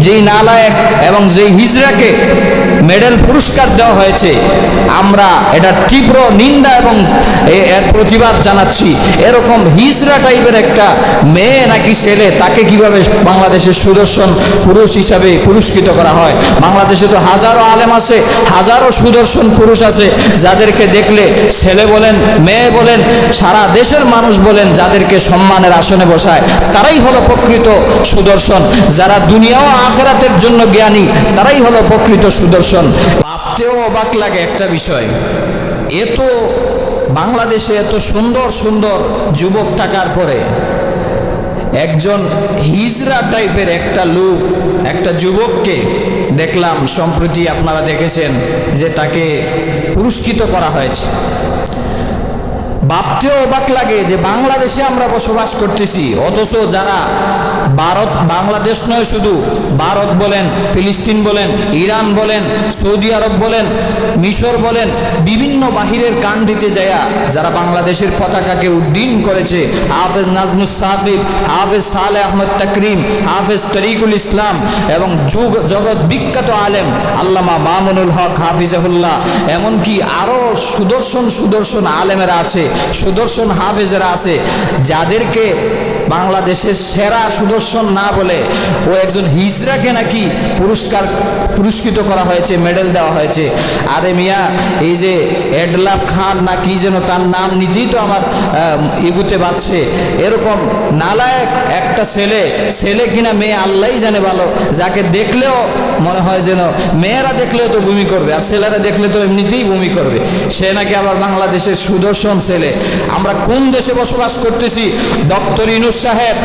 যেই নালায়েক এবং যেই হিজড়াকে মেডেল পুরস্কার দেওয়া হয়েছে, আমরা এটা তীব্র নিন্দা এবং এর প্রতিবাদ জানাচ্ছি। এরকম হিজড়া টাইপের একটা মেয়ে নাকি ছেলে, তাকে কিভাবে বাংলাদেশের সুদর্শন পুরুষ হিসাবে পুরস্কৃত করা হয়? বাংলাদেশে তো হাজারো আলেম আছে, হাজারো সুদর্শন পুরুষ আছে, যাদেরকে দেখলে ছেলে বলেন, মেয়ে বলেন, সারা দেশের মানুষ বলেন, যাদেরকে সম্মানের আসনে বসায়, তারাই হলো প্রকৃত সুদর্শন। যারা দুনিয়া ও আখিরাতের জন্য জ্ঞানী, তারাই হলো প্রকৃত সুদর্শন। ভাবতেও অবাক লাগে একটা বিষয়, এত বাংলাদেশে এত সুন্দর সুন্দর যুবক থাকার পরে একজন হিজড়া টাইপের একটা লোক, একটা যুবককে দেখলাম সম্প্রতি, আপনারা দেখেছেন যে তাকে পুরস্কৃত করা হয়েছে। ভাবতেও অবাক লাগে যে বাংলাদেশে আমরা বসবাস করতেছি, অথচ যারা ভারত, বাংলাদেশ নয় শুধু, ভারত বলেন, ফিলিস্তিন বলেন, ইরান বলেন, সৌদি আরব বলেন, মিশর বলেন, বিভিন্ন বাহিরের কান্ট্রিতে যায়া যারা বাংলাদেশের পতাকাকে উড্ডীন করেছে, হাফেজ নাজমুস সাকিব, হাফেজ সালেহ আহমদ তাকরিম, হাফেজ তরিকুল ইসলাম এবং জগৎ বিখ্যাত আলেম আল্লামা মামুনুল হক হাফিজাহুল্লাহ, এমনকি আরও সুদর্শন সুদর্শন আলেমেরা আছে, সুদর্শন হাফেজরা আছে, যাদেরকে বাংলাদেশের সেরা সুদর্শন না বলে ও একজন হিজড়াকে নাকি পুরস্কৃত করা হয়েছে, মেডেল দেওয়া হয়েছে। আরে মিয়া, এই যে এডলাফ খান না কি যেন তার নাম নিতেই তো আমার এগুতে পাচ্ছে। এরকম নালায়েক একটা ছেলে কিনা মেয়ে আল্লাহই জানে ভালো, যাকে দেখলেও মনে হয় যেন মেয়েরা দেখলেও তো বমি করবে, আর ছেলেরা দেখলে তো এমনিতেই বমি করবে, সে নাকি আবার বাংলাদেশের সুদর্শন ছেলে। আমরা কোন দেশে বসবাস করতেছি? ডক্টর ইউনূস সাহেব,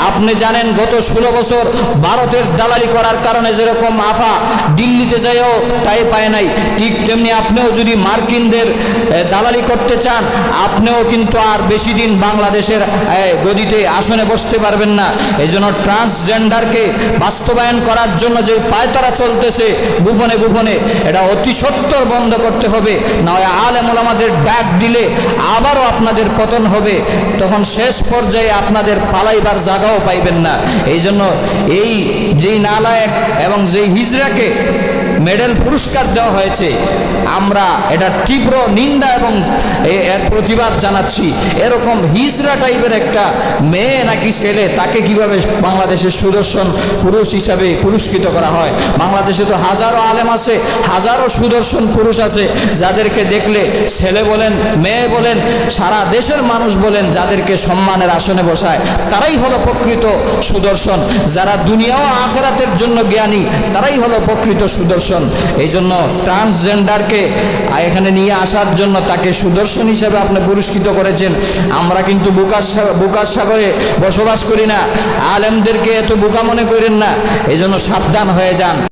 আপনি জানেন গত 16 বছর ভারতের দালালি করার কারণে যেরকম আফা দিল্লিতে যাইও তাই পায় নাই, ঠিক তেমনি আপনিও যদি মার্কিনদের দালালি করতে চান, আপনিও কিন্তু আর বেশি দিন বাংলাদেশের গদিতে আসনে বসতে পারবেন না। এই জন্য ট্রান্সজেন্ডারকে বাস্তবায়ন করার জন্য যে পায়তারা চলতেছে গোপনে গোপনে, এটা অতি সত্বর বন্ধ করতে হবে, নয় আলেম ওলামাদের ডাক দিলে আবারও আপনাদের পতন হবে, তখন শেষ পর্যায়ে আপনাদের পালাইবার জায়গাও পাইবেন না। এই জন্য এই যেই নালায়েক এবং যেই হিজড়াকে মেডেল পুরস্কার দেওয়া হয়েছে, আমরা এটা তীব্র নিন্দা এবং এর প্রতিবাদ জানাচ্ছি। এরকম হিজড়া টাইপের একটা মেয়ে নাকি ছেলে, তাকে কিভাবে বাংলাদেশের সুদর্শন পুরুষ হিসাবে পুরস্কৃত করা হয়? বাংলাদেশে তো হাজারো আলেম আছে, হাজারো সুদর্শন পুরুষ আছে, যাদেরকে দেখলে ছেলে বলেন, মেয়ে বলেন, সারা দেশের মানুষ বলেন, যাদেরকে সম্মানের আসনে বসায়, তারাই হলো প্রকৃত সুদর্শন। যারা দুনিয়া ও আখিরাতের জন্য জ্ঞানী, তারাই হলো প্রকৃত সুদর্শন। এই জন্য ট্রান্সজেন্ডারকে এখানে নিয়ে আসার জন্য তাকে সুদর্শন হিসেবে আপনি পুরস্কৃত করেছেন। আমরা কিন্তু বুকার সাগরে বসবাস করি না, আলেমদেরকে এত বোকা মনে করেন না, এই জন্য সাবধান হয়ে যান।